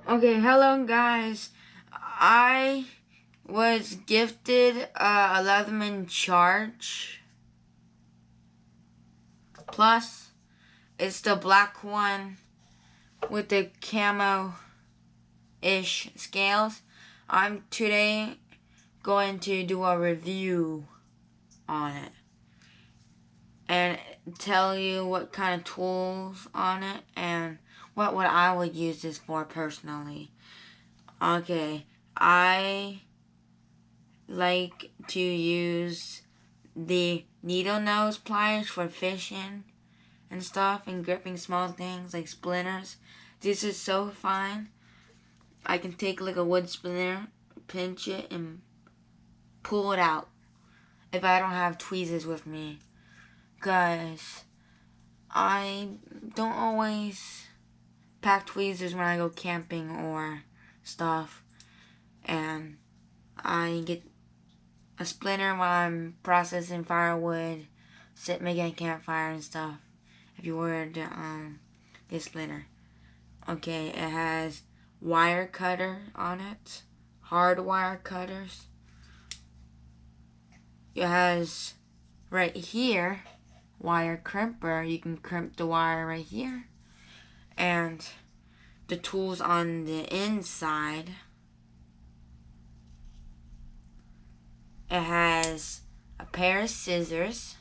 Okay, hello guys. I was gifted a Leatherman charge. Plus, it's the black one with the camo-ish scales. I'm today going to do a review on it and tell you what kind of tools on it and what I would use this for personally. Okay, I like to use the needle nose pliers for fishing and stuff and gripping small things like splinters. This is so fine. I can take like a wood splinter, pinch it, and pull it out if I don't have tweezers with me. Because I don't always pack tweezers when I go camping or stuff. And I get a splinter while I'm processing firewood, making a campfire and stuff. If you were to get a splinter. Okay, it has wire cutter on it, hard wire cutters. It has right here wire crimper. You can crimp the wire right here, and the tools on the inside. It has a pair of scissors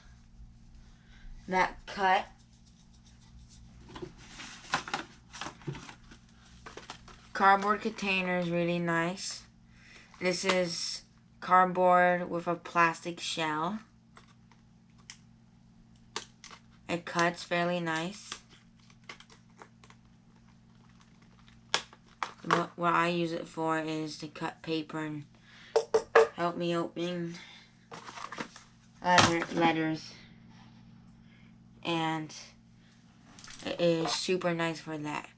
that cut cardboard containers really nice. This is cardboard with a plastic shell. It cuts fairly nice. What I use it for is to cut paper and help me open letters. And it is super nice for that.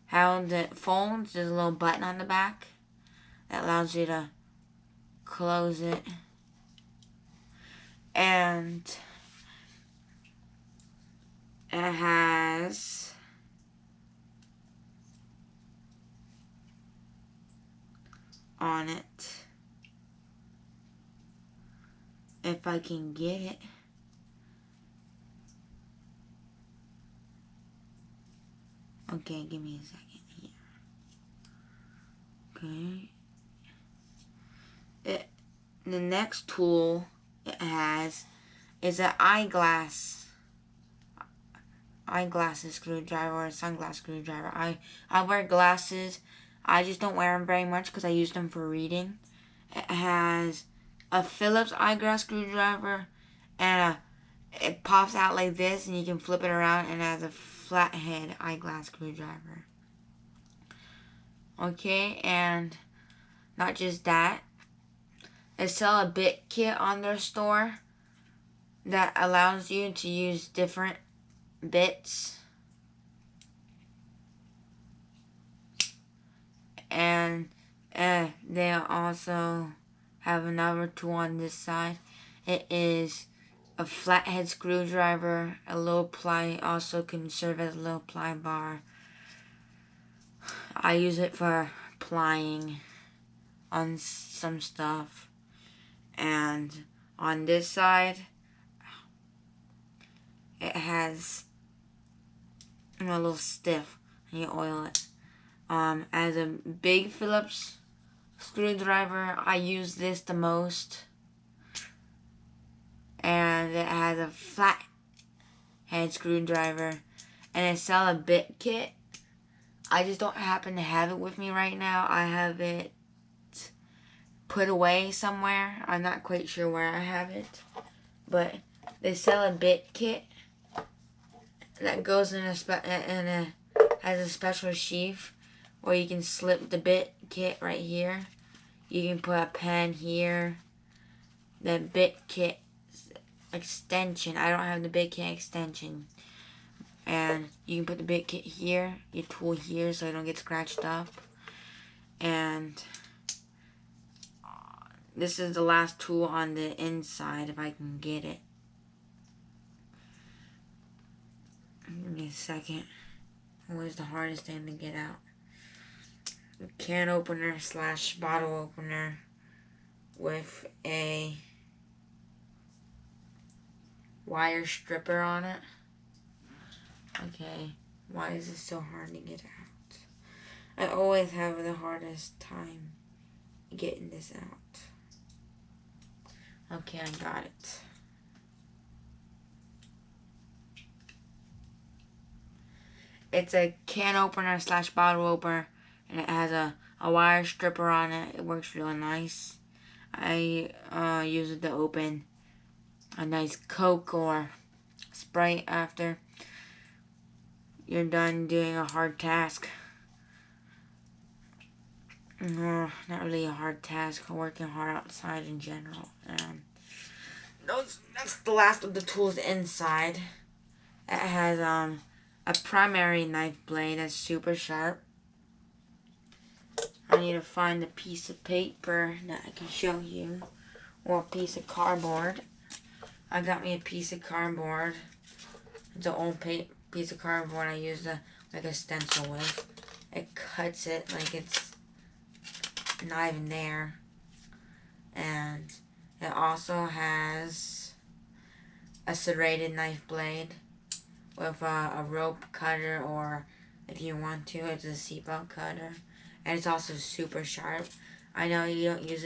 How it folds, there's a little button on the back that allows you to close it. And it has on it, if I can get it, okay, give me a second here. Okay. The next tool it has is an eyeglasses screwdriver or a sunglass screwdriver. I wear glasses. I just don't wear them very much because I use them for reading. It has a Phillips eyeglass screwdriver and it pops out like this and you can flip it around, and it has a flathead eyeglass screwdriver. Okay, and not just that, they sell a bit kit on their store that allows you to use different bits. And they also have another tool on this side. It is a flathead screwdriver. A low ply also can serve as a low ply bar. I use it for plying on some stuff. And on this side, it has a little stiff, and you oil it. As a big Phillips screwdriver, I use this the most. And it has a flat head screwdriver. And they sell a bit kit. I just don't happen to have it with me right now. I have it put away somewhere. I'm not quite sure where I have it. But they sell a bit kit that goes in has a special sheath where you can slip the bit kit right here. You can put a pen here. The bit kit extension. I don't have the bit kit extension. And you can put the bit kit here, your tool here, so it don't get scratched up. And this is the last tool on the inside, if I can get it. Give me a second. Always the hardest thing to get out. can opener slash bottle opener with a wire stripper on it. Okay, why is it so hard to get out? I always have the hardest time getting this out. Okay, I got it. It's a can opener slash bottle opener, and it has a wire stripper on it. It works really nice. I use it to open a nice Coke or Sprite after you're done doing a hard task. No, not really a hard task. Working hard outside in general. That's the last of the tools inside. It has a primary knife blade that's super sharp. I need to find a piece of paper that I can show you, or a piece of cardboard. I got me a piece of cardboard. It's an old piece of cardboard I used to like a stencil with. It cuts it like it's not even there. And it also has a serrated knife blade with a rope cutter, or if you want to, it's a seatbelt cutter. And it's also super sharp. I know you don't use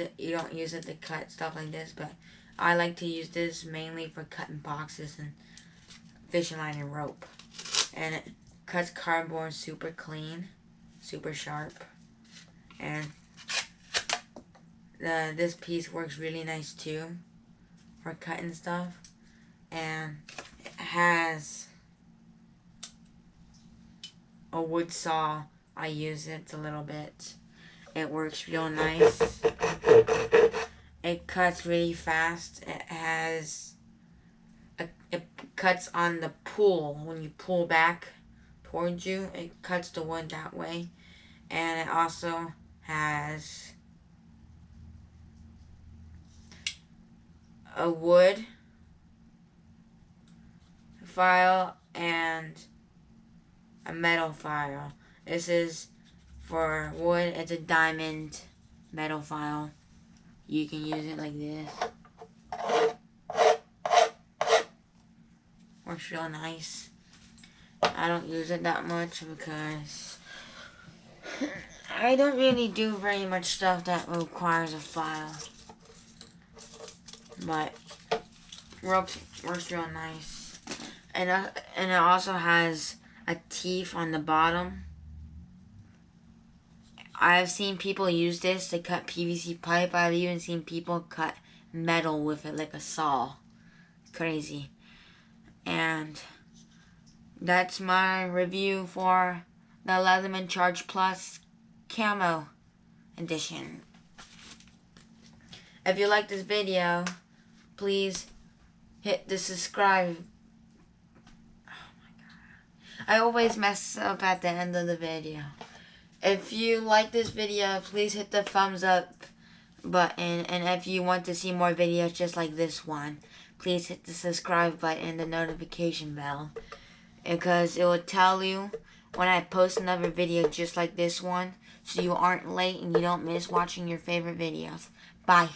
it to cut stuff like this, but I like to use this mainly for cutting boxes and fishing line and rope. And it cuts cardboard super clean, super sharp. And this piece works really nice too for cutting stuff. And it has a wood saw. I use it a little bit. It works real nice. It cuts really fast. It cuts on the pull. When you pull back towards you, it cuts the wood that way. And it also has a wood file and a metal file. This is for wood. It's a diamond metal file. You can use it like this. Works real nice. I don't use it that much because I don't really do very much stuff that requires a file. But works real nice. And it also has a teeth on the bottom. I've seen people use this to cut PVC pipe. I've even seen people cut metal with it like a saw. Crazy. And that's my review for the Leatherman Charge Plus Camo Edition. If you like this video, please hit the subscribe. Oh my god. I always mess up at the end of the video. If you like this video, please hit the thumbs up button. And if you want to see more videos just like this one, please hit the subscribe button and the notification bell. Because it will tell you when I post another video just like this one, so you aren't late and you don't miss watching your favorite videos. Bye.